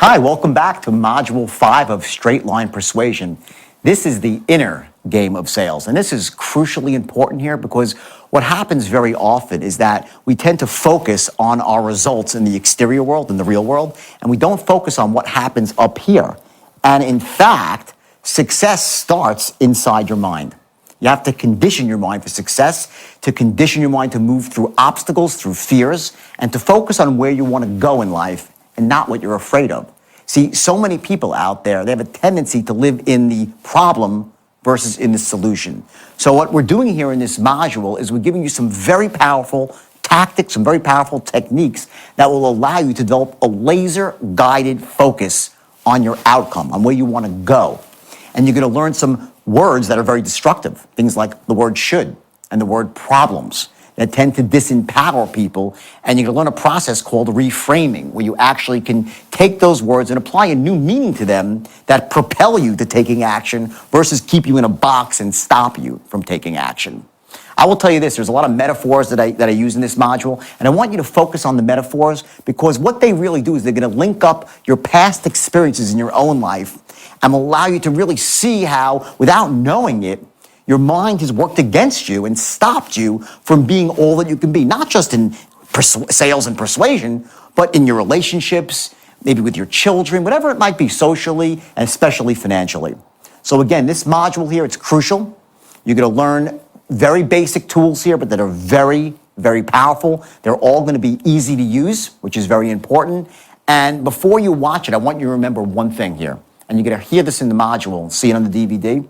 Hi, welcome back to Module 5 of Straight Line Persuasion. This is the inner game of sales, and this is crucially important here because what happens very often is that we tend to focus on our results in the exterior world, in the real world, and we don't focus on what happens up here. And in fact, success starts inside your mind. You have to condition your mind for success, to condition your mind to move through obstacles, through fears, and to focus on where you want to go in life and not what you're afraid of. See, so many people out there, they have a tendency to live in the problem versus in the solution. So what we're doing here in this module is we're giving you some very powerful tactics, some very powerful techniques that will allow you to develop a laser-guided focus on your outcome, on where you want to go. And you're going to learn some words that are very destructive, things like the word should and the word problems that tend to disempower people. And you're going to learn a process called reframing, where you actually can take those words and apply a new meaning to them that propel you to taking action versus keep you in a box and stop you from taking action. I will tell you this, there's a lot of metaphors that I use in this module, and I want you to focus on the metaphors because what they really do is they're going to link up your past experiences in your own life and allow you to really see how, without knowing it, your mind has worked against you and stopped you from being all that you can be, not just in sales and persuasion, but in your relationships, maybe with your children, whatever it might be, socially and especially financially. So again, this module here, it's crucial. You're going to learn very basic tools here, but that are very, very powerful. They're all going to be easy to use, which is very important. And before you watch it, I want you to remember one thing here. And you're going to hear this in the module and see it on the DVD.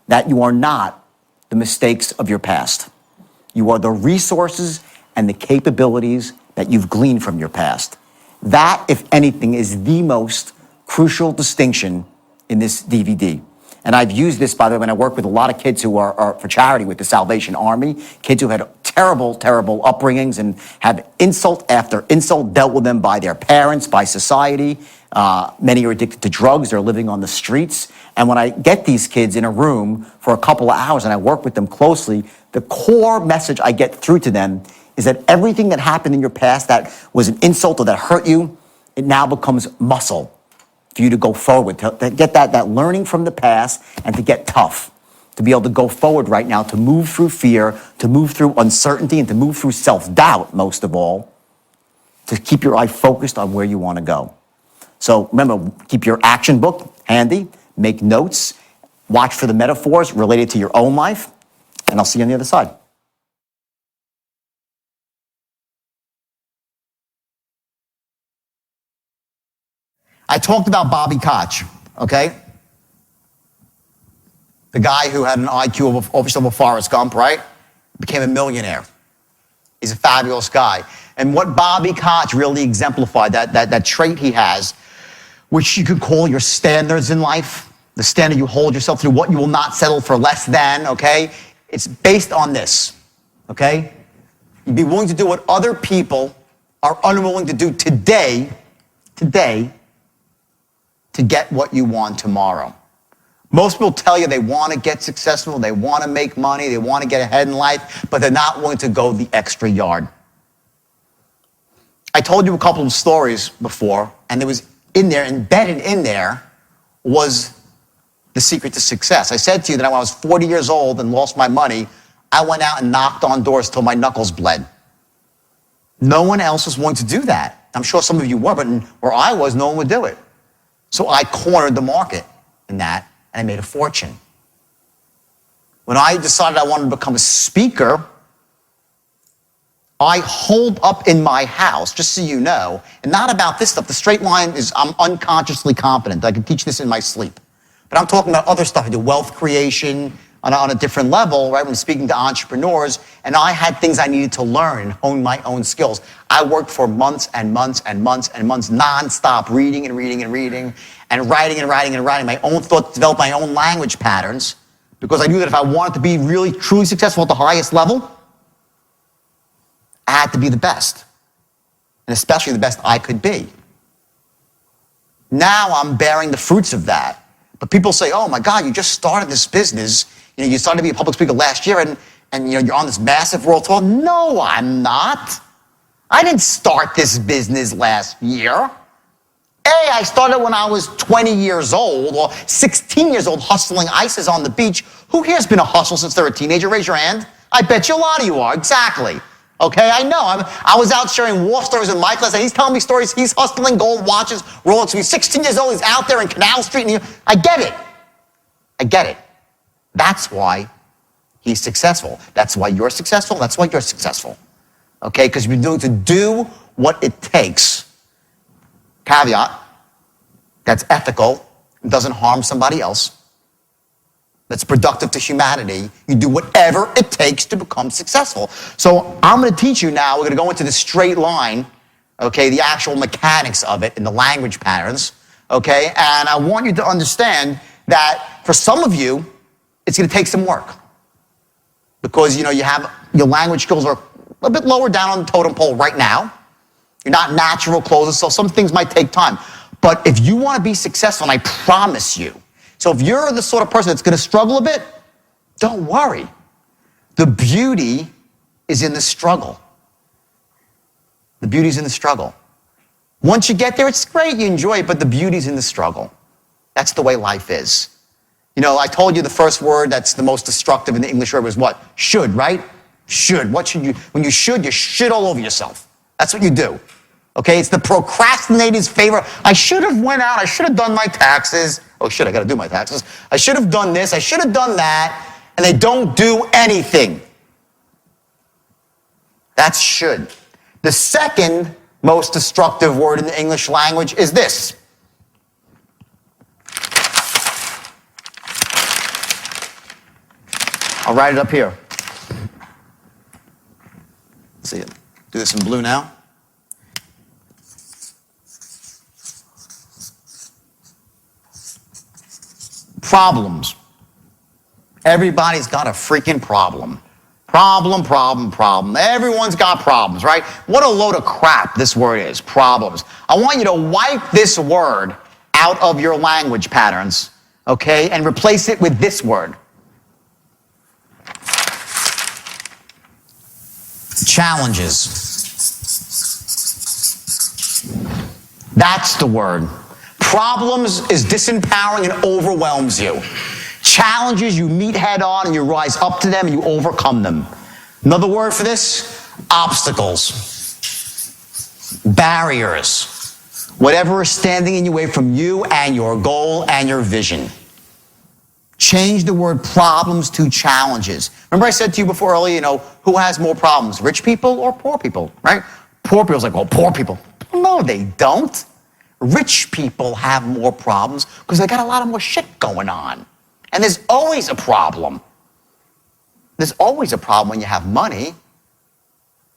That you are not the mistakes of your past. You are the resources and the capabilities that you've gleaned from your past. That, if anything, is the most crucial distinction in this DVD. And I've used this, by the way, when I work with a lot of kids who are for charity with the Salvation Army, kids who had terrible, terrible upbringings and have insult after insult dealt with them by their parents, by society. Many are addicted to drugs. They're living on the streets. And when I get these kids in a room for a couple of hours and I work with them closely, the core message I get through to them is that everything that happened in your past that was an insult or that hurt you, it now becomes muscle for you to go forward, to get that learning from the past and to get tough, to be able to go forward right now, to move through fear, to move through uncertainty, and to move through self-doubt, most of all, to keep your eye focused on where you want to go. So remember, keep your action book handy, make notes, watch for the metaphors related to your own life, and I'll see you on the other side. I talked about Bobby Koch, okay? The guy who had an IQ of over Forrest Gump, right? Became a millionaire. He's a fabulous guy. And what Bobby Koch really exemplified, that trait he has, which you could call your standards in life, the standard you hold yourself to, what you will not settle for less than, okay? It's based on this, okay? You'd be willing to do what other people are unwilling to do today, to get what you want tomorrow. Most people tell you they want to get successful, they want to make money, they want to get ahead in life, but they're not willing to go the extra yard. I told you a couple of stories before, and there was embedded in there was the secret to success. I said to you that when I was 40 years old and lost my money, I went out and knocked on doors till my knuckles bled. No one else was willing to do that. I'm sure some of you were, but where I was, no one would do it. So I cornered the market in that, and I made a fortune. When I decided I wanted to become a speaker, I holed up in my house, just so you know, and not about this stuff. The straight line is I'm unconsciously confident. I can teach this in my sleep. But I'm talking about other stuff. I do wealth creation on a different level, right? When speaking to entrepreneurs, and I had things I needed to learn and hone my own skills. I worked for months and months and months and months nonstop, reading and reading and reading and writing and writing and writing my own thoughts, develop my own language patterns, because I knew that if I wanted to be really, truly successful at the highest level, I had to be the best, and especially the best I could be. Now I'm bearing the fruits of that. But people say, oh my God, you just started this business. You started to be a public speaker last year and you're on this massive world tour. No, I'm not. I didn't start this business last year. Hey, I started when I was 20 years old or 16 years old hustling ices on the beach. Who here's been a hustle since they're a teenager? Raise your hand. I bet you a lot of you are. Exactly. Okay, I know. I was out sharing war stories with my class, and he's telling me stories. He's hustling gold watches, Rolex. He's 16 years old. He's out there in Canal Street. And I get it. I get it. That's why he's successful. That's why you're successful. That's why you're successful. Okay, because you've been doing to do what it takes. Caveat, that's ethical, doesn't harm somebody else. That's productive to humanity. You do whatever it takes to become successful. So I'm going to teach you now. We're going to go into the straight line, okay, the actual mechanics of it and the language patterns, okay? And I want you to understand that for some of you, it's going to take some work because, you have your language skills are a bit lower down on the totem pole right now. You're not natural closers, so some things might take time. But if you want to be successful, and I promise you, so if you're the sort of person that's going to struggle a bit, don't worry. The beauty is in the struggle. The beauty's in the struggle. Once you get there, it's great, you enjoy it, but the beauty's in the struggle. That's the way life is. I told you the first word that's the most destructive in the English word was what? Should, right? Should. What should you? When you shit all over yourself. That's what you do. Okay, it's the procrastinator's favorite. I should have went out. I should have done my taxes. Oh, shit, I got to do my taxes. I should have done this. I should have done that. And they don't do anything. That's should. The second most destructive word in the English language is this. I'll write it up here. Let's see it. Do this in blue now. Problems. Everybody's got a freaking problem. Problem. Everyone's got problems, right? What a load of crap this word is, problems. I want you to wipe this word out of your language patterns, okay, and replace it with this word. Challenges. That's the word. Problems is disempowering and overwhelms you. Challenges you meet head on and you rise up to them and you overcome them. Another word for this, obstacles, barriers, whatever is standing in your way from you and your goal and your vision. Change the word problems to challenges. Remember I said to you before earlier, who has more problems, rich people or poor people, right? Poor people's like, well, poor people. No, they don't. Rich people have more problems because they got a lot of more shit going on. And there's always a problem. There's always a problem when you have money.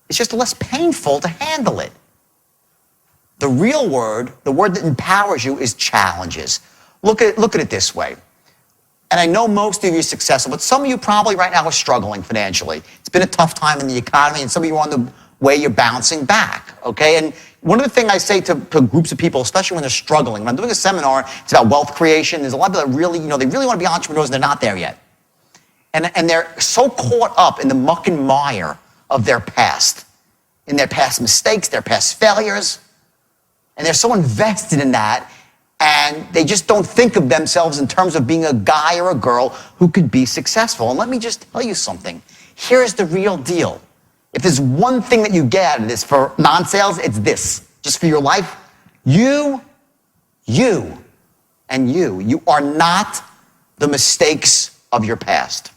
It's just less painful to handle it. The real word, the word that empowers you, is challenges. Look at it this way. And I know most of you are successful, but some of you probably right now are struggling financially. It's been a tough time in the economy, and some of you are on the way you're bouncing back, okay? And one of the things I say to groups of people, especially when they're struggling, when I'm doing a seminar, it's about wealth creation. There's a lot of people that really, they really want to be entrepreneurs, and they're not there yet. And they're so caught up in the muck and mire of their past, in their past mistakes, their past failures, and they're so invested in that, and they just don't think of themselves in terms of being a guy or a girl who could be successful. And let me just tell you something. Here's the real deal. If there's one thing that you get out of this for non-sales, it's this. Just for your life, you are not the mistakes of your past.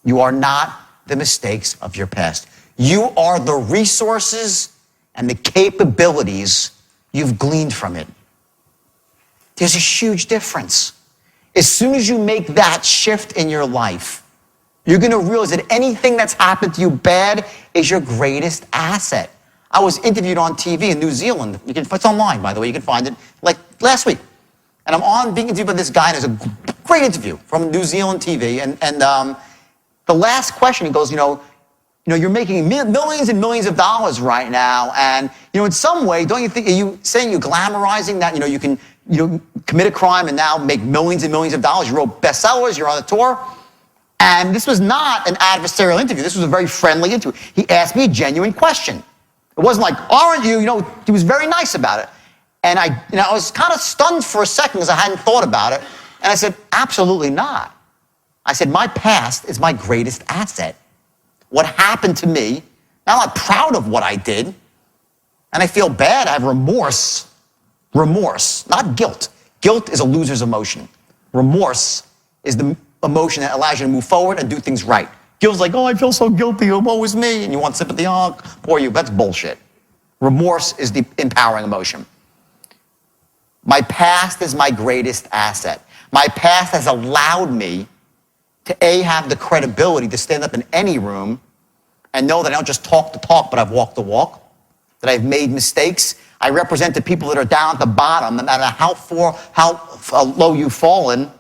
You are not the mistakes of your past. You are the resources and the capabilities you've gleaned from it. There's a huge difference. As soon as you make that shift in your life, you're going to realize that anything that's happened to you bad is your greatest asset. I was interviewed on TV in New Zealand. It's online, by the way. You can find it, like last week. And I'm being interviewed by this guy, and it's a great interview from New Zealand TV. And the last question, he goes, you're making millions and millions of dollars right now. And, in some way, don't you think, are you saying you're glamorizing that, you can, commit a crime and now make millions and millions of dollars? You wrote bestsellers, you're on the tour. And this was not an adversarial interview. This was a very friendly interview. He asked me a genuine question. It wasn't like, aren't you? He was very nice about it. And I was kind of stunned for a second because I hadn't thought about it. And I said, absolutely not. I said, my past is my greatest asset. What happened to me, now I'm proud of what I did, and I feel bad. I have remorse. Remorse, not guilt. Guilt is a loser's emotion. Remorse is the emotion that allows you to move forward and do things right. Guilt's like, oh, I feel so guilty, oh, woe is me, and you want sympathy, oh, poor you. That's bullshit. Remorse is the empowering emotion. My past is my greatest asset. My past has allowed me to have the credibility to stand up in any room and know that I don't just talk the talk, but I've walked the walk, that I've made mistakes. I represent the people that are down at the bottom, no matter how low you've fallen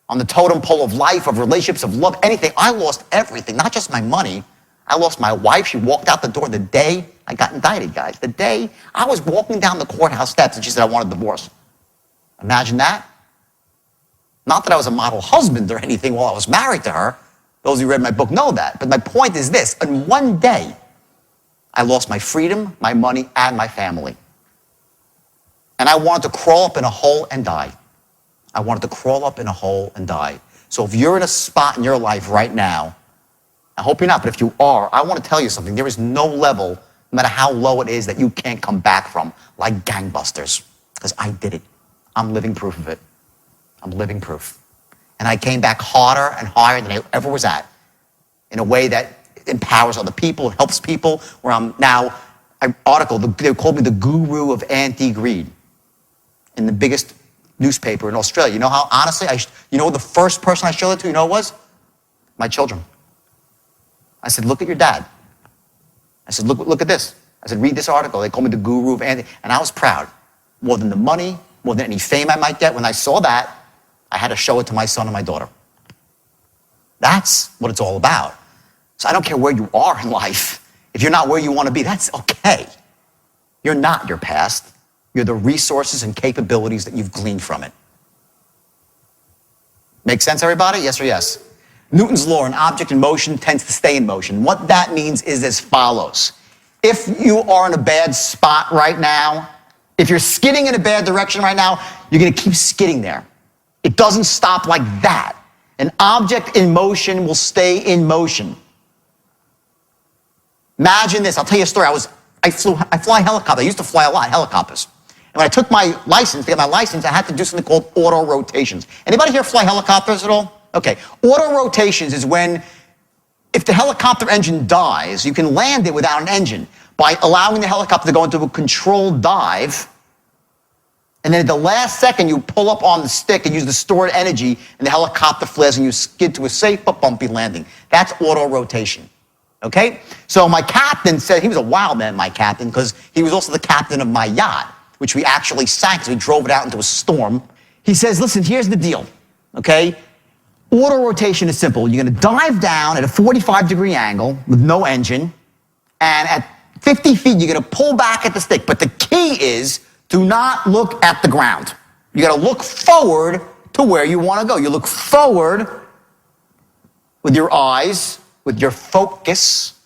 on the totem pole of life, of relationships, of love, anything. I lost everything, not just my money. I lost my wife. She walked out the door the day I got indicted, guys. The day I was walking down the courthouse steps and she said, I want a divorce. Imagine that. Not that I was a model husband or anything while I was married to her. Those who read my book know that. But my point is this. In one day, I lost my freedom, my money, and my family. And I wanted to crawl up in a hole and die. I wanted to crawl up in a hole and die. So if you're in a spot in your life right now, I hope you're not, but if you are, I want to tell you something. There is no level, no matter how low it is, that you can't come back from like gangbusters. Because I did it. I'm living proof of it. I'm living proof. And I came back harder and higher than I ever was at, in a way that empowers other people, helps people, where I'm now, they called me the guru of anti-greed in the biggest newspaper in Australia. You know how, honestly, you know the first person I showed it to, you know who it was? My children. I said, look at your dad. I said, look at this. I said, read this article. They called me the guru of anti, and I was proud. More than the money, more than any fame I might get. When I saw that, I had to show it to my son and my daughter. That's what it's all about. So I don't care where you are in life. If you're not where you want to be, that's okay. You're not your past. You're the resources and capabilities that you've gleaned from it. Make sense, everybody? Yes or yes? Newton's law, an object in motion tends to stay in motion. What that means is as follows. If you are in a bad spot right now, if you're skidding in a bad direction right now, you're going to keep skidding there. It doesn't stop like that. An object in motion will stay in motion. Imagine this. I'll tell you a story. I fly helicopters. I used to fly a lot, helicopters. And when I took my license, to get my license, I had to do something called auto rotations. Anybody here fly helicopters at all? Okay. Auto rotations is when, if the helicopter engine dies, you can land it without an engine by allowing the helicopter to go into a controlled dive. And then at the last second, you pull up on the stick and use the stored energy, and the helicopter flares and you skid to a safe but bumpy landing. That's auto rotation. Okay? So my captain said, he was a wild man, my captain, because he was also the captain of my yacht, which we actually sank because we drove it out into a storm. He says, listen, here's the deal. Okay? Auto rotation is simple. You're going to dive down at a 45-degree angle with no engine, and at 50 feet, you're going to pull back at the stick. But the key is, do not look at the ground. You got to look forward to where you want to go. You look forward with your eyes, with your focus,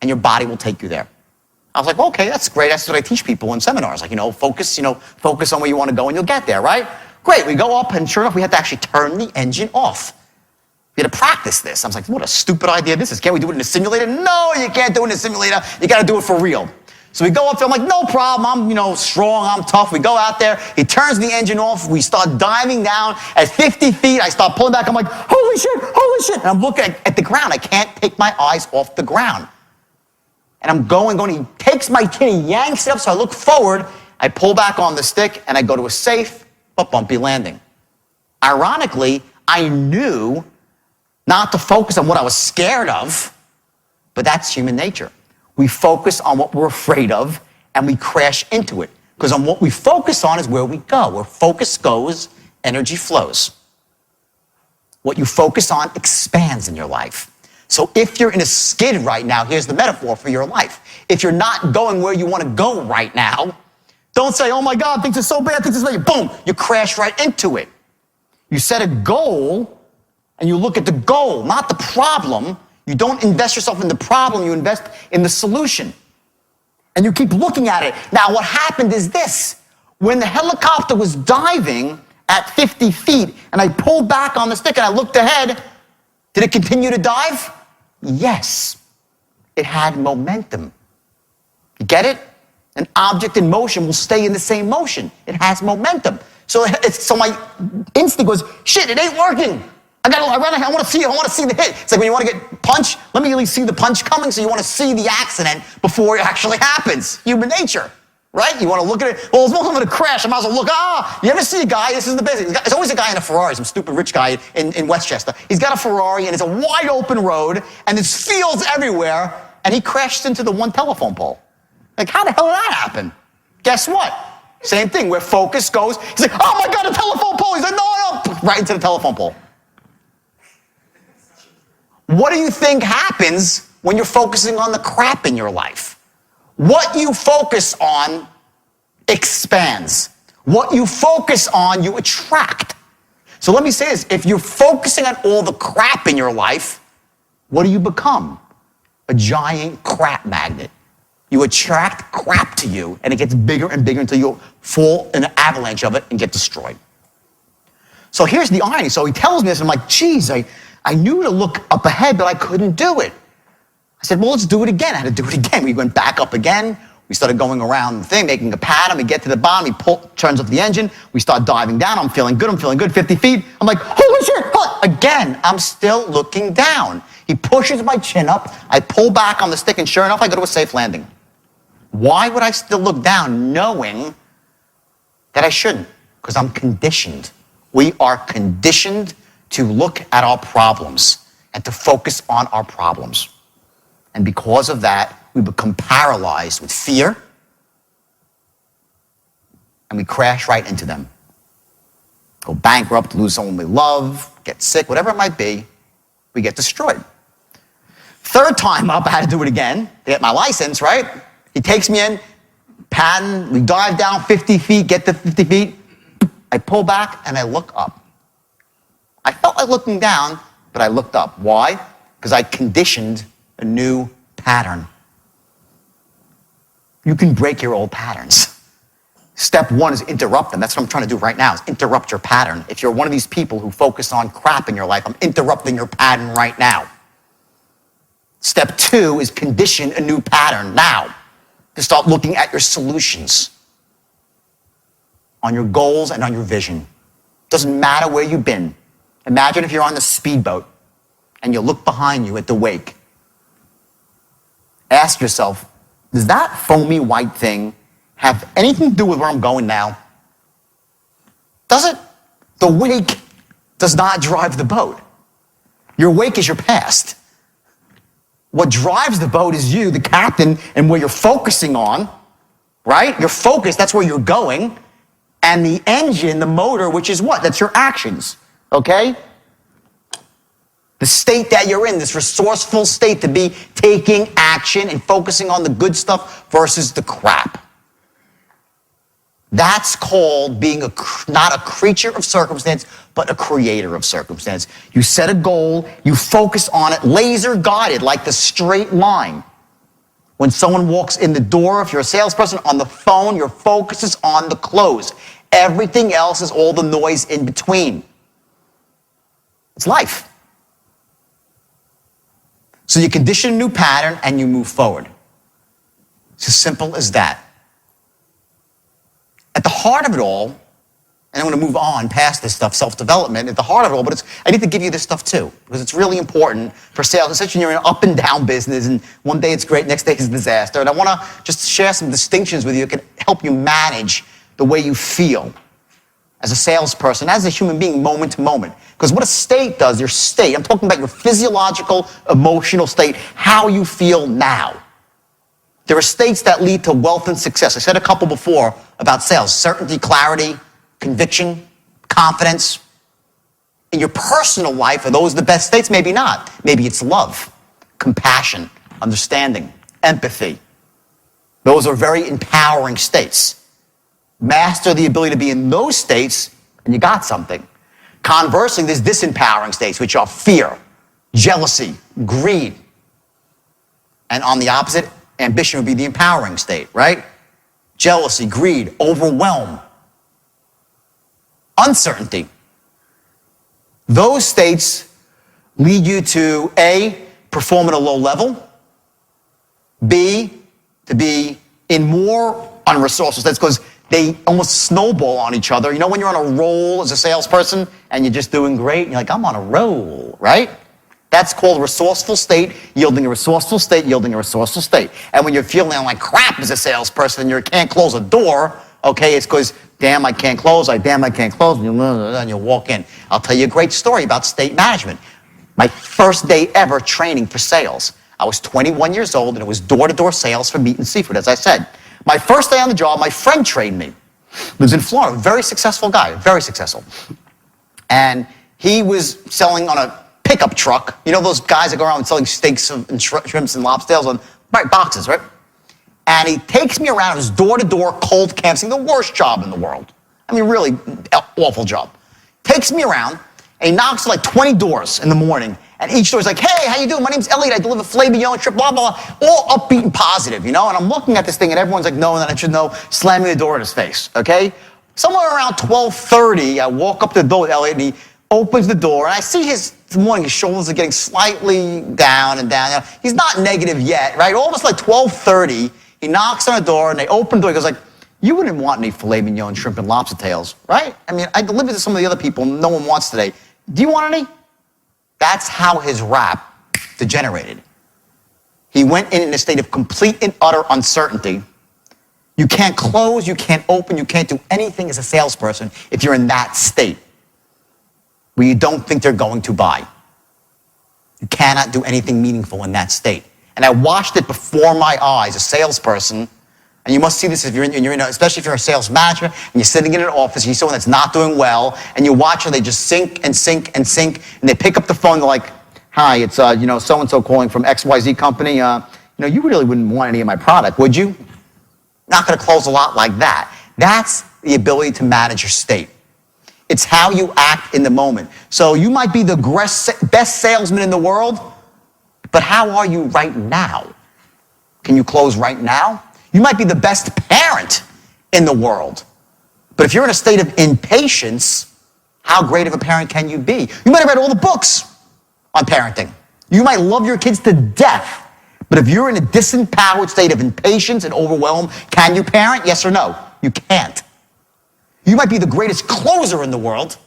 and your body will take you there. I was like, well, okay, that's great. That's what I teach people in seminars. Like, focus on where you want to go and you'll get there, right? Great. We go up, and sure enough, we had to actually turn the engine off. We had to practice this. I was like, what a stupid idea this is. Can't we do it in a simulator? No, you can't do it in a simulator. You got to do it for real. So we go up there, I'm like, no problem, I'm strong, I'm tough. We go out there, he turns the engine off, we start diving down at 50 feet, I start pulling back, I'm like, holy shit, and I'm looking at the ground, I can't take my eyes off the ground. And I'm going, he takes my chin, he yanks it up, so I look forward, I pull back on the stick, and I go to a safe but bumpy landing. Ironically, I knew not to focus on what I was scared of, but that's human nature. We focus on what we're afraid of, and we crash into it. Because on what we focus on is where we go. Where focus goes, energy flows. What you focus on expands in your life. So if you're in a skid right now, here's the metaphor for your life. If you're not going where you want to go right now, don't say, oh my God, things are so bad, things are so bad. Boom, you crash right into it. You set a goal, and you look at the goal, not the problem. You don't invest yourself in the problem, you invest in the solution. And you keep looking at it. Now, what happened is this. When the helicopter was diving at 50 feet and I pulled back on the stick and I looked ahead, did it continue to dive? Yes. It had momentum. You get it? An object in motion will stay in the same motion. It has momentum. So my instinct was, shit, it ain't working. I want to see the hit. It's like when you want to get punched, let me at least see the punch coming, so you want to see the accident before it actually happens. Human nature, right? You want to look at it. Well, it's more going to crash. I might as well look. You ever see a guy? This is the basic. There's always a guy in a Ferrari, some stupid rich guy in Westchester. He's got a Ferrari and it's a wide open road and there's fields everywhere, and he crashed into the one telephone pole. Like, how the hell did that happen? Guess what? Same thing, where focus goes. He's like, oh my God, a telephone pole. He's like, no, right into the telephone pole. What do you think happens when you're focusing on the crap in your life? What you focus on expands. What you focus on, you attract. So let me say this. If you're focusing on all the crap in your life, what do you become? A giant crap magnet. You attract crap to you, and it gets bigger and bigger until you fall in an avalanche of it and get destroyed. So here's the irony. So he tells me this, and I'm like, geez, I knew to look up ahead, but I couldn't do it. I said, well, let's do it again. I had to do it again. We went back up again. We started going around the thing, making a pattern. We get to the bottom. He turns up the engine. We start diving down. I'm feeling good. 50 feet. I'm like, holy shit. Again, I'm still looking down. He pushes my chin up. I pull back on the stick, and sure enough, I go to a safe landing. Why would I still look down knowing that I shouldn't? Because I'm conditioned. We are conditioned to look at our problems and to focus on our problems. And because of that, we become paralyzed with fear, and we crash right into them. Go bankrupt, lose someone we love, get sick, whatever it might be, we get destroyed. Third time up, I had to do it again to get my license, right? He takes me in, pattern, we dive down 50 feet, get to 50 feet. I pull back and I look up. I felt like looking down, but I looked up. Why? Because I conditioned a new pattern. You can break your old patterns. Step one is interrupt them. That's what I'm trying to do right now, is interrupt your pattern. If you're one of these people who focus on crap in your life, I'm interrupting your pattern right now. Step two is condition a new pattern now. To start looking at your solutions, on your goals and on your vision. Doesn't matter where you've been. Imagine if you're on the speedboat and you look behind you at the wake. Ask yourself, does that foamy white thing have anything to do with where I'm going now? Does it? The wake does not drive the boat. Your wake is your past. What drives the boat is you, the captain, and where you're focusing on, right? Your focus, that's where you're going. And the engine, the motor, which is what? That's your actions, okay? The state that you're in, this resourceful state to be taking action and focusing on the good stuff versus the crap. That's called being not a creature of circumstance, but a creator of circumstance. You set a goal, you focus on it, laser guided, like the straight line. When someone walks in the door, if you're a salesperson, on the phone, your focus is on the close. Everything else is all the noise in between. It's life. So you condition a new pattern and you move forward. It's as simple as that. At the heart of it all, and I'm going to move on past this stuff, self-development, at the heart of it all, but I need to give you this stuff too, because it's really important for sales, especially when you're in an up and down business, and one day it's great, next day it's a disaster. And I want to just share some distinctions with you that can help you manage the way you feel as a salesperson, as a human being, moment to moment. Because what a state does, your state, I'm talking about your physiological, emotional state, how you feel now. There are states that lead to wealth and success. I said a couple before about sales: certainty, clarity, conviction, confidence. In your personal life, are those the best states? Maybe not. Maybe it's love, compassion, understanding, empathy. Those are very empowering states. Master the ability to be in those states, and you got something. Conversely, there's disempowering states, which are fear, jealousy, greed. And on the opposite Ambition would be the empowering state, right? Jealousy, greed, overwhelm, uncertainty. Those states lead you to A, perform at a low level, B, to be in more unresourceful states because they almost snowball on each other. You know when you're on a roll as a salesperson and you're just doing great and you're like, I'm on a roll, right? That's called a resourceful state, yielding a resourceful state, yielding a resourceful state. And when you're feeling like crap as a salesperson and you can't close a door, okay, it's because, damn, I can't close, damn, I can't close, and you walk in. I'll tell you a great story about state management. My first day ever training for sales. I was 21 years old, and it was door-to-door sales for meat and seafood, as I said. My first day on the job, my friend trained me. Lives in Florida, very successful guy, very successful. And he was selling on a pickup truck. You know those guys that go around selling steaks and shrimps and lobsters on boxes, right? And he takes me around his door-to-door cold canvassing, the worst job in the world. I mean, really awful job. Takes me around, and he knocks like 20 doors in the morning, and each door's like, hey, how you doing? My name's Elliot. I deliver filet mignon, shrimp, blah, blah, blah. All upbeat and positive, you know? And I'm looking at this thing, and everyone's like, no, and then I should know, slamming the door in his face, okay? Somewhere around 12:30, I walk up to the door with Elliot, and he opens the door, and I see his shoulders are getting slightly down and down. He's not negative yet, right? Almost like 12:30, he knocks on the door, and they open the door. He goes like, you wouldn't want any filet mignon, shrimp, and lobster tails, right? I mean, I delivered to some of the other people no one wants today. Do you want any? That's how his rap degenerated. He went in a state of complete and utter uncertainty. You can't close, you can't open, you can't do anything as a salesperson if you're in that state where you don't think they're going to buy. You cannot do anything meaningful in that state. And I watched it before my eyes, a salesperson, and you must see this if you're in, especially if you're a sales manager and you're sitting in an office, you see someone that's not doing well, and you watch them, they just sink and sink and sink, and they pick up the phone, they're like, hi, it's so-and-so calling from XYZ company. You really wouldn't want any of my product, would you? Not going to close a lot like that. That's the ability to manage your state. It's how you act in the moment. So you might be the best salesman in the world, but how are you right now? Can you close right now? You might be the best parent in the world, but if you're in a state of impatience, how great of a parent can you be? You might have read all the books on parenting. You might love your kids to death, but if you're in a disempowered state of impatience and overwhelm, can you parent? Yes or no? You can't. You might be the greatest closer in the world,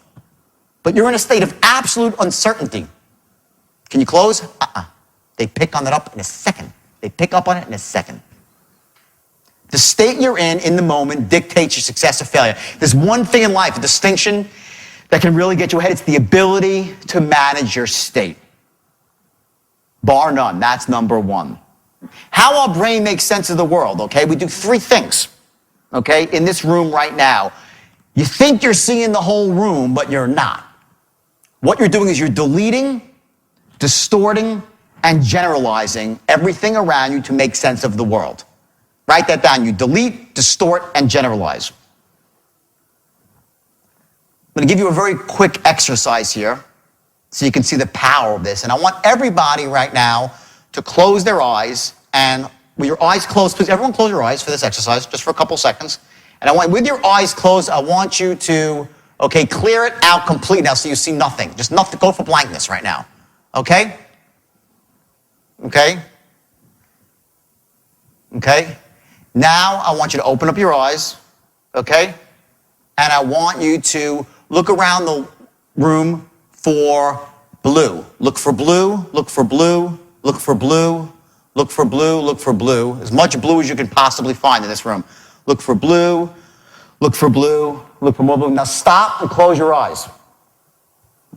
but you're in a state of absolute uncertainty. Can you close? They pick on that up in a second. They pick up on it in a second. The state you're in the moment, dictates your success or failure. There's one thing in life, a distinction that can really get you ahead. It's the ability to manage your state. Bar none. That's number one. How our brain makes sense of the world, okay? We do three things, okay, in this room right now. You think you're seeing the whole room, but you're not. What you're doing is you're deleting, distorting, and generalizing everything around you to make sense of the world. Write that down. You delete, distort, and generalize. I'm going to give you a very quick exercise here so you can see the power of this. And I want everybody right now to close their eyes. And with your eyes closed, please, everyone close your eyes for this exercise, just for a couple seconds. And I want, with your eyes closed, I want you to, okay, clear it out completely now so you see nothing. Just nothing. Go for blankness right now. Okay? Okay? Okay? Now I want you to open up your eyes, okay? And I want you to look around the room for blue. Look for blue, look for blue, look for blue, look for blue, look for blue. As much blue as you can possibly find in this room. Look for blue, look for blue, look for more blue. Now stop and close your eyes,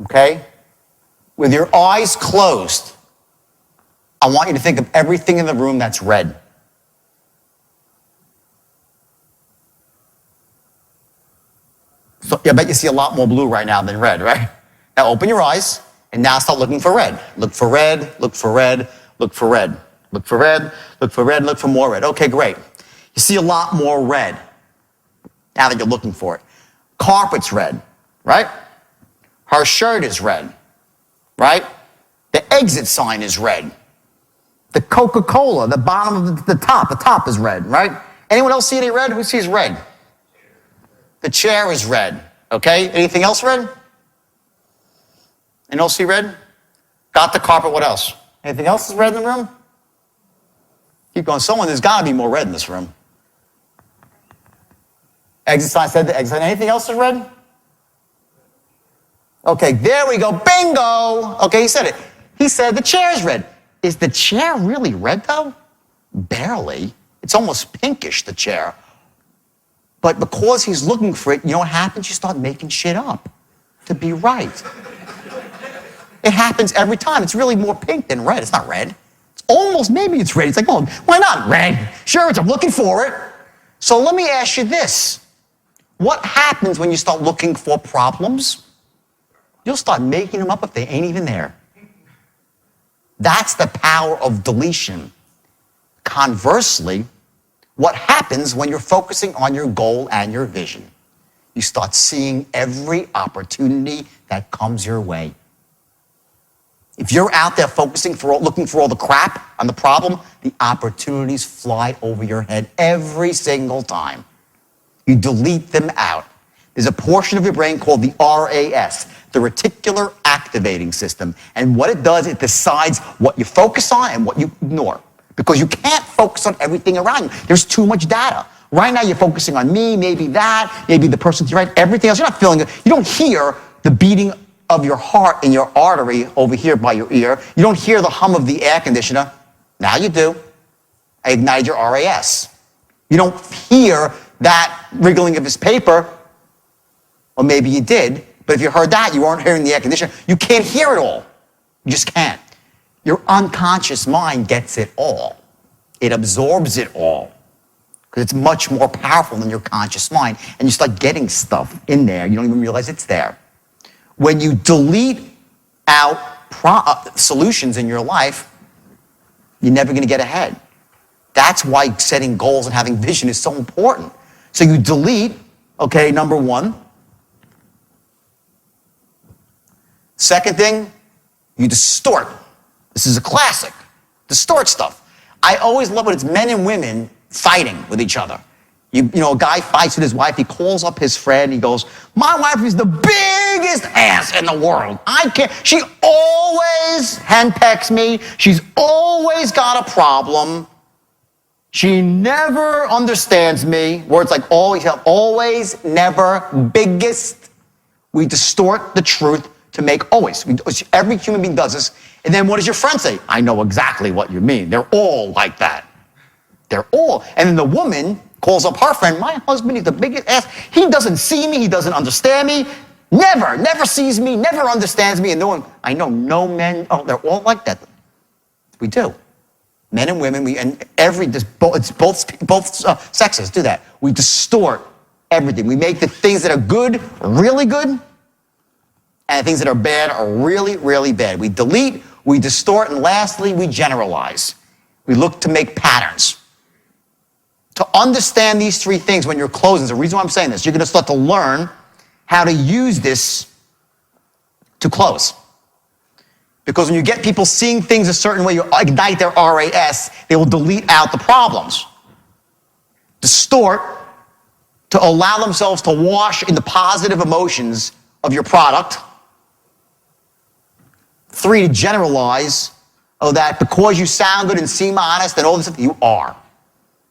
okay? With your eyes closed, I want you to think of everything in the room that's red. So I bet you see a lot more blue right now than red, right? Now open your eyes, and now start looking for red. Look for red, look for red, look for red. Look for red, look for red, look for more red. Okay, great. You see a lot more red now that you're looking for it. Carpet's red, right? Her shirt is red, right? The exit sign is red. The Coca-Cola, the bottom of the top is red, right? Anyone else see any red? Who sees red? The chair is red, okay? Anything else red? Anyone else see red? Got the carpet, what else? Anything else is red in the room? Keep going. There's got to be more red in this room. Exit sign said the exit sign. Anything else is red? Okay, there we go. Bingo! Okay, he said it. He said the chair is red. Is the chair really red, though? Barely. It's almost pinkish, the chair. But because he's looking for it, you know what happens? You start making shit up to be right. It happens every time. It's really more pink than red. It's not red. It's almost, maybe it's red. It's like, well, why not red? Sure, I'm looking for it. So let me ask you this. What happens when you start looking for problems? You'll start making them up if they ain't even there. That's the power of deletion. Conversely, what happens when you're focusing on your goal and your vision? You start seeing every opportunity that comes your way. If you're out there looking for all the crap on the problem, the opportunities fly over your head every single time. You delete them out. There's a portion of your brain called the RAS, the reticular activating system. And what it does, it decides what you focus on and what you ignore. Because you can't focus on everything around you. There's too much data. Right now you're focusing on me, maybe that, maybe the person to your right, everything else. You're not feeling it. You don't hear the beating of your heart in your artery over here by your ear. You don't hear the hum of the air conditioner. Now you do. I ignited your RAS. You don't hear that wriggling of his paper, or maybe you did, but if you heard that, you weren't hearing the air conditioner. You can't hear it all. You just can't. Your unconscious mind gets it all. It absorbs it all. Because it's much more powerful than your conscious mind. And you start getting stuff in there. You don't even realize it's there. When you delete out solutions in your life, you're never going to get ahead. That's why setting goals and having vision is so important. So you delete, okay, number one. Second thing, you distort. This is a classic. Distort stuff. I always love when it's men and women fighting with each other. You know, a guy fights with his wife. He calls up his friend. He goes, my wife is the biggest ass in the world. I can't. She always henpecks me. She's always got a problem. She never understands me. Words like always, never, biggest. We distort the truth to make always. Every human being does this. And then what does your friend say? I know exactly what you mean. They're all like that. They're all. And then the woman calls up her friend, my husband is the biggest ass. He doesn't see me. He doesn't understand me. Never sees me, never understands me. And I know no men, they're all like that. We do. Men and women, it's both sexes do that. We distort everything. We make the things that are good really good, and the things that are bad are really, really bad. We delete, we distort, and lastly, we generalize. We look to make patterns. To understand these three things when you're closing, the reason why I'm saying this, you're going to start to learn how to use this to close. Because when you get people seeing things a certain way, you ignite their RAS, they will delete out the problems. Distort to allow themselves to wash in the positive emotions of your product. 3, to generalize, that because you sound good and seem honest and all this stuff, you are.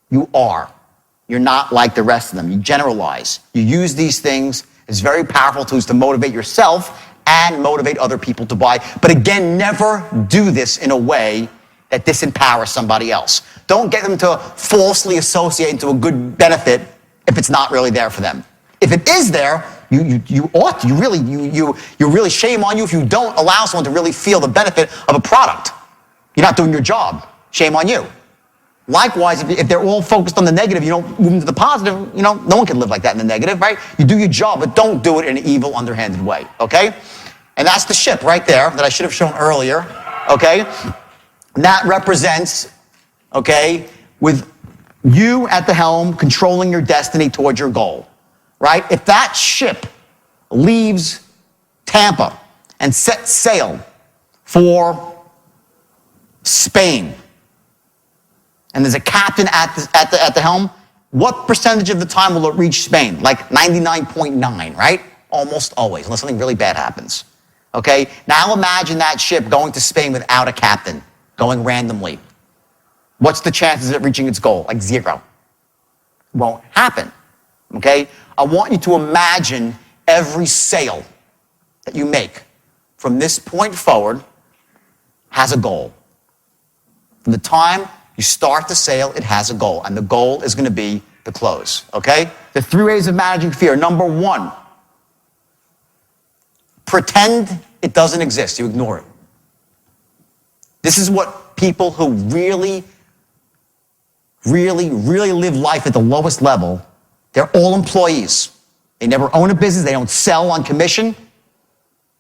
You are. You're not like the rest of them. You generalize. You use these things as very powerful tools to motivate yourself and motivate other people to buy. But again, never do this in a way that disempowers somebody else. Don't get them to falsely associate into a good benefit if it's not really there for them. If it is there, you ought to. You really shame on you if you don't allow someone to really feel the benefit of a product. You're not doing your job. Shame on you. Likewise, if they're all focused on the negative, you don't move them to the positive, no one can live like that in the negative, right? You do your job, but don't do it in an evil, underhanded way, okay? And that's the ship right there that I should have shown earlier, okay? And that represents, okay, with you at the helm controlling your destiny towards your goal, right? If that ship leaves Tampa and sets sail for Spain, and there's a captain at the helm, what percentage of the time will it reach Spain? Like 99.9, right? Almost always, unless something really bad happens. Okay? Now imagine that ship going to Spain without a captain, going randomly. What's the chances of it reaching its goal? Like 0. Won't happen. Okay? I want you to imagine every sail that you make from this point forward has a goal. From the time you start the sail, it has a goal, and the goal is going to be the close, okay? The 3 ways of managing fear. Number 1, pretend it doesn't exist. You ignore it. This is what people who really live life at the lowest level, they're all employees. They never own a business. They don't sell on commission.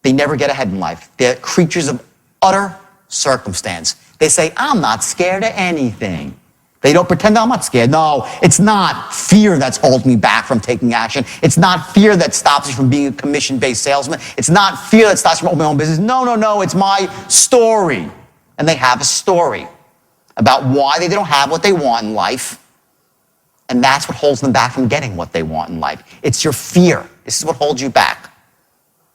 They never get ahead in life. They're creatures of utter circumstance. They say, I'm not scared of anything. They don't pretend I'm not scared. No, it's not fear that's holding me back from taking action. It's not fear that stops me from being a commission-based salesman. It's not fear that stops me from opening my own business. No, it's my story. And they have a story about why they don't have what they want in life. And that's what holds them back from getting what they want in life. It's your fear. This is what holds you back.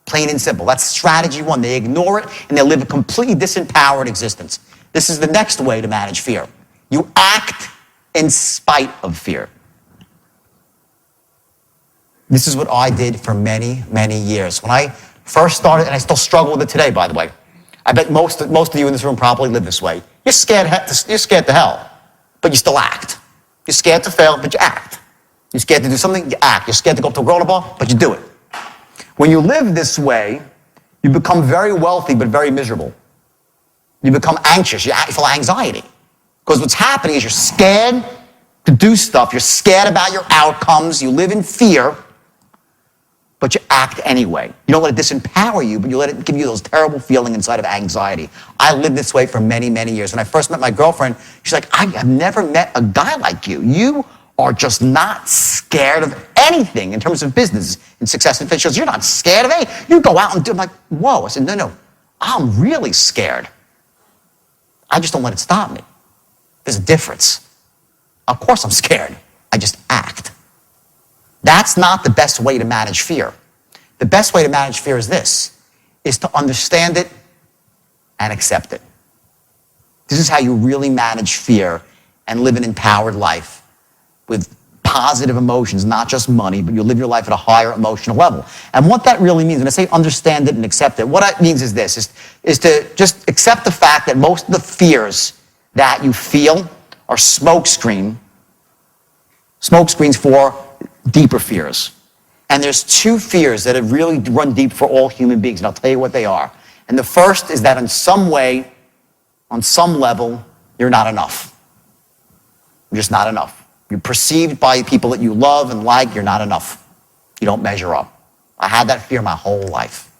Plain and simple. That's strategy 1. They ignore it and they live a completely disempowered existence. This is the next way to manage fear. You act in spite of fear. This is what I did for many, many years. When I first started, and I still struggle with it today, by the way. I bet most of you in this room probably live this way. You're scared to hell, but you still act. You're scared to fail, but you act. You're scared to do something, you act. You're scared to go up to a grown bar, but you do it. When you live this way, you become very wealthy, but very miserable. You become anxious. You feel anxiety. Because what's happening is you're scared to do stuff. You're scared about your outcomes. You live in fear, but you act anyway. You don't let it disempower you, but you let it give you those terrible feelings inside of anxiety. I lived this way for many, many years. When I first met my girlfriend, she's like, I have never met a guy like you. You are just not scared of anything in terms of business and success and finish. You're not scared of anything. You go out and do it. I'm like, whoa. I said, no, I'm really scared. I just don't let it stop me. There's a difference. Of course I'm scared. I just act. That's not the best way to manage fear. The best way to manage fear is this, is to understand it and accept it. This is how you really manage fear and live an empowered life with positive emotions, not just money, but you live your life at a higher emotional level. And what that really means, when I say understand it and accept it, what it means is this, is to just accept the fact that most of the fears that you feel are smokescreens for deeper fears. And there's 2 fears that have really run deep for all human beings, and I'll tell you what they are. And the first is that in some way, on some level, you're not enough. You're just not enough. You're perceived by people that you love and like, you're not enough. You don't measure up. I had that fear my whole life.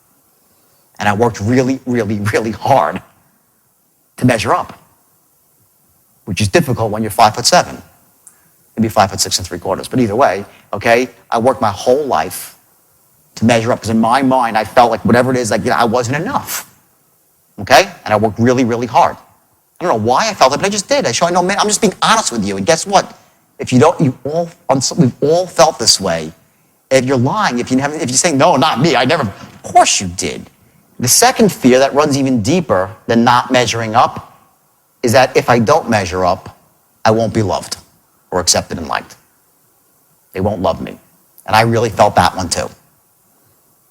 And I worked really, really, really hard to measure up, which is difficult when you're 5'7". Maybe 5'6 3/4. But either way, okay, I worked my whole life to measure up because in my mind, I felt like whatever it is, like, I wasn't enough. Okay? And I worked really, really hard. I don't know why I felt it, but I just did. I'm just being honest with you. And guess what? If we've all felt this way. If you're lying, if you're saying, no, not me, of course you did. The second fear that runs even deeper than not measuring up is that if I don't measure up, I won't be loved or accepted and liked. They won't love me. And I really felt that one too.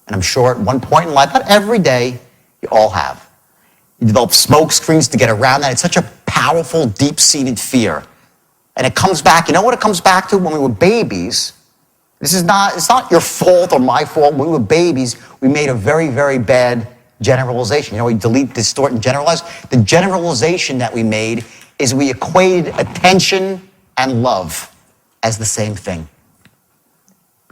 And I'm sure at one point in life, not every day, you all have. You develop smoke screens to get around that. It's such a powerful, deep-seated fear. And it comes back, you know what it comes back to? When we were babies, it's not your fault or my fault. When we were babies, we made a very, very bad generalization. You know, we delete, distort, and generalize. The generalization that we made is we equated attention and love as the same thing.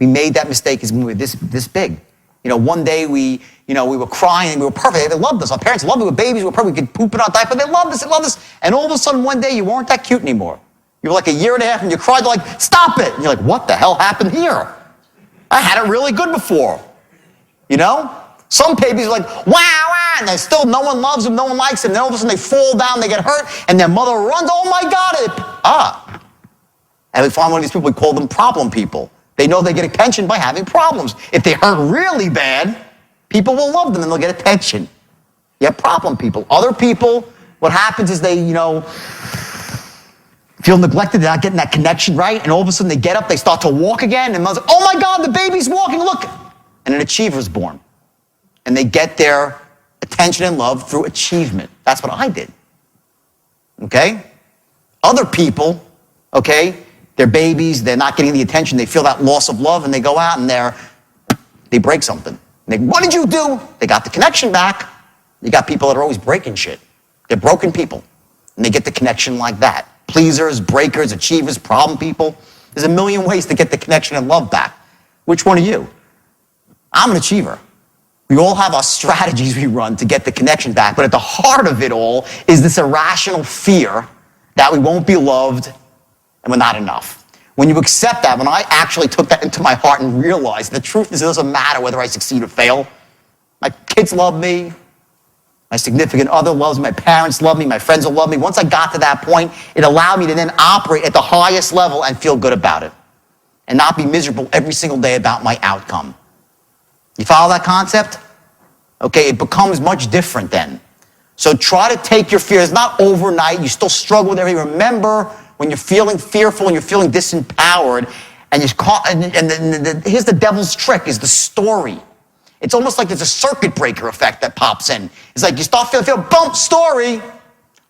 We made that mistake as when we were this big. You know, one day we were crying and we were perfect. They loved us. Our parents loved us. We were babies. We were perfect. We could poop in our diaper. They loved us. They loved us. And all of a sudden, one day, you weren't that cute anymore. You were like a year and a half and you cried. They're like, stop it. And you're like, what the hell happened here? I had it really good before. You know? Some babies are like, wow, and no one loves them, no one likes them. Then all of a sudden they fall down, they get hurt, and their mother runs, oh my God, And we find one of these people, we call them problem people. They know they get attention by having problems. If they hurt really bad, people will love them and they'll get attention. You have problem people. Other people, what happens is they, feel neglected, they're not getting that connection right, and all of a sudden they get up, they start to walk again, and mom's like, oh my God, the baby's walking, look. And an achiever's born. And they get their attention and love through achievement. That's what I did. Okay? Other people, okay, they're babies, they're not getting the attention, they feel that loss of love, and they go out and they break something. What did you do? They got the connection back. You got people that are always breaking shit. They're broken people, and they get the connection like that. Pleasers, breakers, achievers, problem people. There's a million ways to get the connection and love back. Which one are you? I'm an achiever. We all have our strategies we run to get the connection back, but at the heart of it all is this irrational fear that we won't be loved and we're not enough. When you accept that, when I actually took that into my heart and realized the truth is it doesn't matter whether I succeed or fail. My kids love me. My significant other loves me. My parents love me. My friends will love me. Once I got to that point, it allowed me to then operate at the highest level and feel good about it and not be miserable every single day about my outcome. You follow that concept? Okay, it becomes much different then. So try to take your fears, not overnight. You still struggle with everything. Remember when you're feeling fearful and you're feeling disempowered, and here's the devil's trick, is the story. It's almost like there's a circuit breaker effect that pops in. It's like you start feeling, boom, story.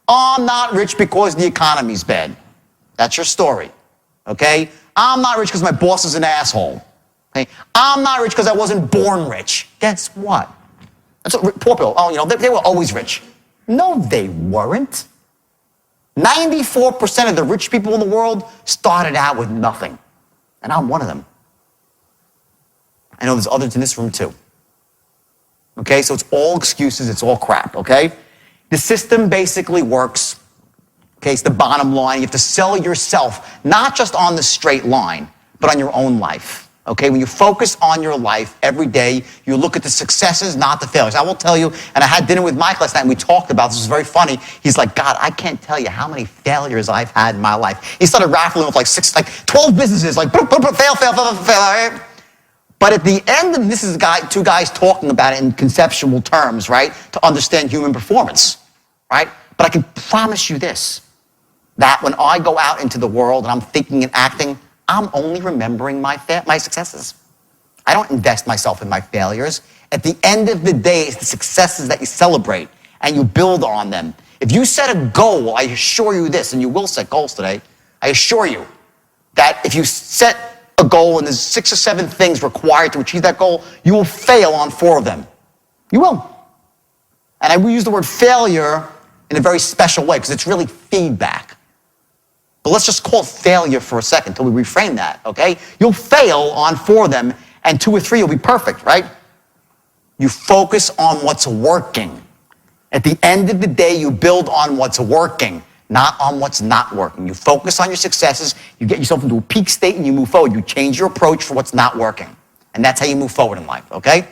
Oh, I'm not rich because the economy's bad. That's your story, okay? I'm not rich because my boss is an asshole. Okay? I'm not rich because I wasn't born rich. Guess what? That's what poor people, they were always rich. No, they weren't. 94% of the rich people in the world started out with nothing. And I'm one of them. I know there's others in this room too. Okay, so it's all excuses, it's all crap, okay? The system basically works, okay, it's the bottom line. You have to sell yourself, not just on the straight line, but on your own life, okay? When you focus on your life every day, you look at the successes, not the failures. I will tell you, and I had dinner with Mike last night, and we talked about this. It was very funny. He's like, God, I can't tell you how many failures I've had in my life. He started raffling with 12 businesses, fail, right? But at the end, and this is two guys talking about it in conceptual terms, right? To understand human performance, right? But I can promise you this, that when I go out into the world and I'm thinking and acting, I'm only remembering my successes. I don't invest myself in my failures. At the end of the day, it's the successes that you celebrate and you build on them. If you set a goal, I assure you this, and you will set goals today, I assure you that if you set a goal and there's 6 or 7 things required to achieve that goal, you will fail on 4 of them. You will. And I will use the word failure in a very special way because it's really feedback. But let's just call it failure for a second until we reframe that, okay? You'll fail on 4 of them, and 2 or 3 you'll be perfect, right? You focus on what's working. At the end of the day, you build on what's working, not on what's not working. You focus on your successes, you get yourself into a peak state and you move forward. You change your approach for what's not working. And that's how you move forward in life, okay?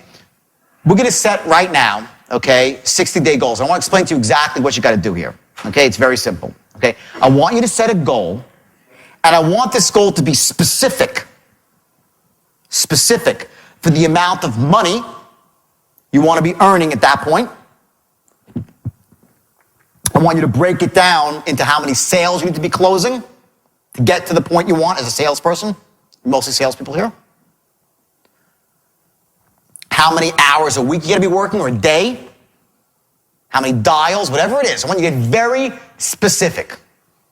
We're gonna set right now, okay, 60-day goals. I wanna explain to you exactly what you gotta do here, okay? It's very simple, okay? I want you to set a goal, and I want this goal to be specific for the amount of money you wanna be earning at that point. I want you to break it down into how many sales you need to be closing to get to the point you want as a salesperson. Mostly salespeople here. How many hours a week you gotta be working, or a day. How many dials, whatever it is. I want you to get very specific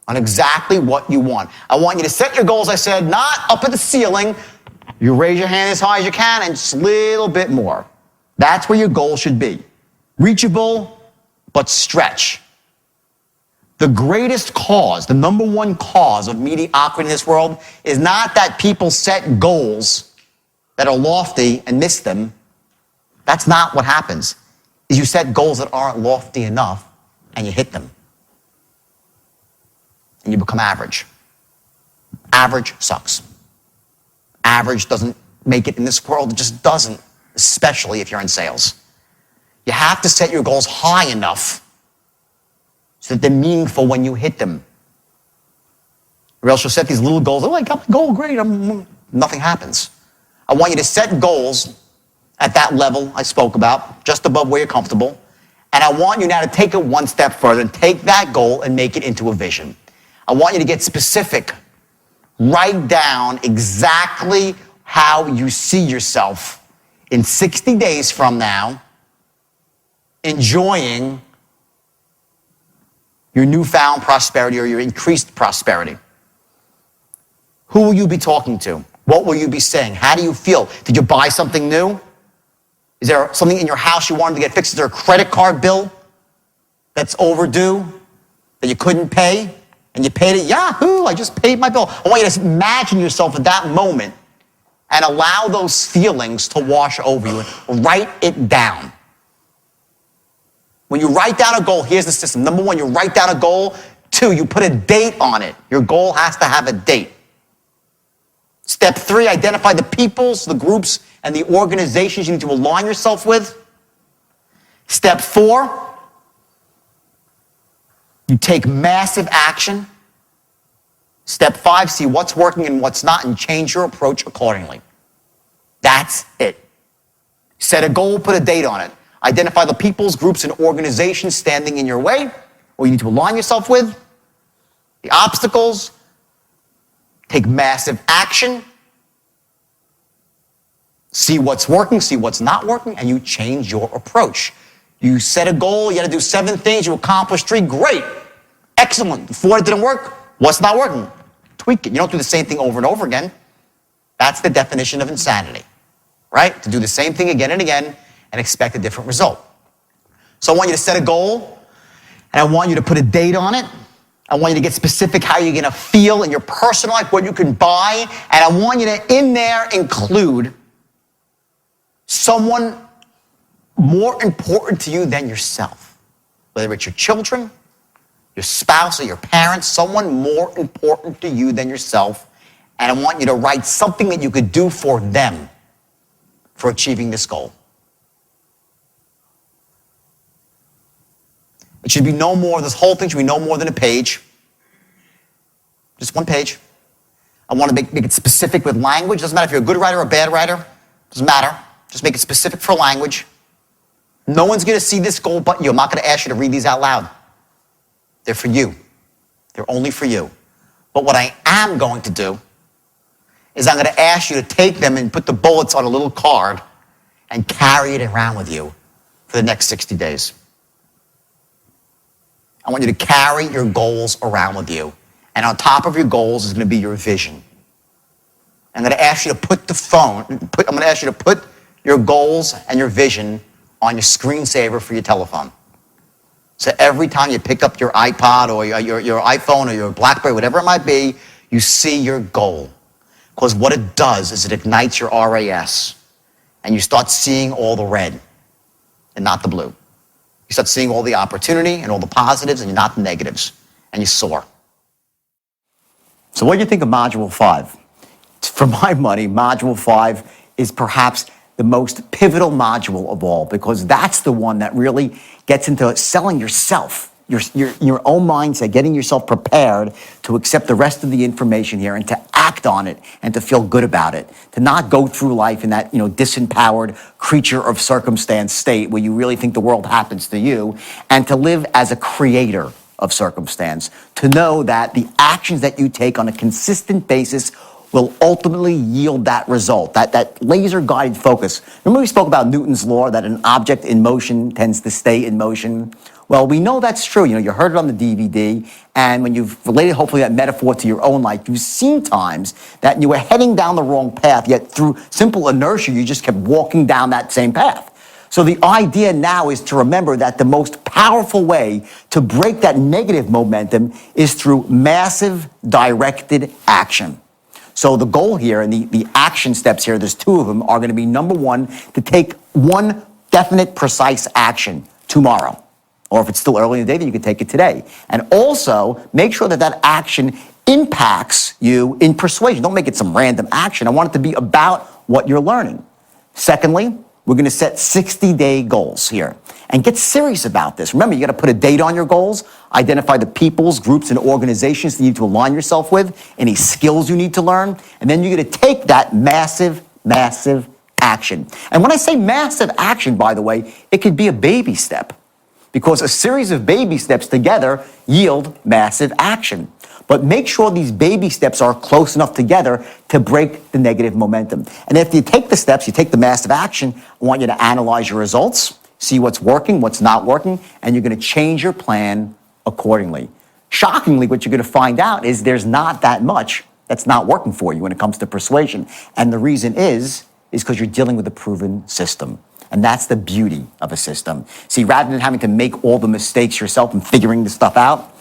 on exactly what you want. I want you to set your goals, I said, not up at the ceiling. You raise your hand as high as you can and just a little bit more. That's where your goal should be. Reachable, but stretch. The greatest cause, the number one cause of mediocrity in this world is not that people set goals that are lofty and miss them. That's not what happens. Is you set goals that aren't lofty enough and you hit them. And you become average. Average sucks. Average doesn't make it in this world. It just doesn't, especially if you're in sales. You have to set your goals high enough so that they're meaningful when you hit them. Or else you'll set these little goals. Oh, I got my goal, great. Nothing happens. I want you to set goals at that level I spoke about, just above where you're comfortable. And I want you now to take it one step further and take that goal and make it into a vision. I want you to get specific. Write down exactly how you see yourself in 60 days from now, enjoying your newfound prosperity or your increased prosperity. Who will you be talking to? What will you be saying? How do you feel? Did you buy something new? Is there something in your house you wanted to get fixed? Is there a credit card bill that's overdue that you couldn't pay and you paid it? Yahoo, I just paid my bill. I want you to imagine yourself at that moment and allow those feelings to wash over you and write it down. When you write down a goal, here's the system. Number one, you write down a goal. Two, you put a date on it. Your goal has to have a date. Step three, identify the peoples, the groups, and the organizations you need to align yourself with. Step four, you take massive action. Step five, see what's working and what's not and change your approach accordingly. That's it. Set a goal, put a date on it. Identify the peoples, groups, and organizations standing in your way or you need to align yourself with. The obstacles. Take massive action. See what's working, see what's not working, and you change your approach. You set a goal, you got to do 7 things, you accomplish 3, great. Excellent. 4 didn't work, what's not working? Tweak it. You don't do the same thing over and over again. That's the definition of insanity, right? To do the same thing again and again and expect a different result. So I want you to set a goal, and I want you to put a date on it. I want you to get specific how you're going to feel in your personal life, what you can buy, and I want you to, in there, include someone more important to you than yourself. Whether it's your children, your spouse, or your parents, someone more important to you than yourself, and I want you to write something that you could do for them for achieving this goal. It should be no more, this whole thing should be no more than a page. Just 1 page. I want to make it specific with language. Doesn't matter if you're a good writer or a bad writer. Doesn't matter. Just make it specific for language. No one's going to see this goal but you. I'm not going to ask you to read these out loud. They're for you. They're only for you. But what I am going to do is I'm going to ask you to take them and put the bullets on a little card and carry it around with you for the next 60 days. I want you to carry your goals around with you. And on top of your goals is going to be your vision. I'm going to ask you to put your goals and your vision on your screensaver for your telephone. So every time you pick up your iPod or your iPhone or your BlackBerry, whatever it might be, you see your goal. Because what it does is it ignites your RAS. And you start seeing all the red and not the blue. You start seeing all the opportunity and all the positives and not the negatives. And you soar. So what do you think of Module 5? For my money, Module 5 is perhaps the most pivotal module of all because that's the one that really gets into selling yourself, your own mindset, getting yourself prepared to accept the rest of the information here and to act on it and to feel good about it, to not go through life in that disempowered creature of circumstance state where you really think the world happens to you, and to live as a creator of circumstance, to know that the actions that you take on a consistent basis will ultimately yield that result, that laser-guided focus. Remember we spoke about Newton's law that an object in motion tends to stay in motion? Well, we know that's true. You heard it on the DVD, and when you've related, hopefully, that metaphor to your own life, you've seen times that you were heading down the wrong path, yet through simple inertia, you just kept walking down that same path. So the idea now is to remember that the most powerful way to break that negative momentum is through massive directed action. So the goal here and the action steps here, there's 2 of them, are going to be number 1, to take one definite, precise action tomorrow. Or if it's still early in the day, then you can take it today. And also, make sure that that action impacts you in persuasion. Don't make it some random action. I want it to be about what you're learning. Secondly, we're going to set 60-day goals here and get serious about this. Remember, you got to put a date on your goals, identify the peoples, groups, and organizations that you need to align yourself with, any skills you need to learn, and then you're going to take that massive action. And when I say massive action, by the way, it could be a baby step, because a series of baby steps together yield massive action. But make sure these baby steps are close enough together to break the negative momentum. And if you take the steps, you take the massive action, I want you to analyze your results, see what's working, what's not working, and you're going to change your plan accordingly. Shockingly, what you're going to find out is there's not that much that's not working for you when it comes to persuasion. And the reason is because you're dealing with a proven system. And that's the beauty of a system. See, rather than having to make all the mistakes yourself and figuring this stuff out,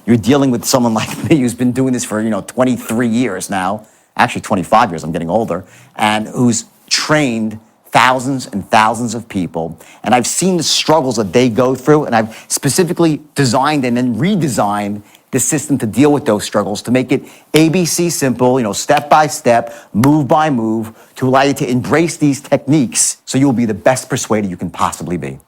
you're dealing with someone like me who's been doing this for, 23 years now, actually 25 years, I'm getting older, and who's trained thousands and thousands of people. And I've seen the struggles that they go through, and I've specifically designed and then redesigned the system to deal with those struggles, to make it ABC simple, step by step, move by move, to allow you to embrace these techniques so you'll be the best persuader you can possibly be.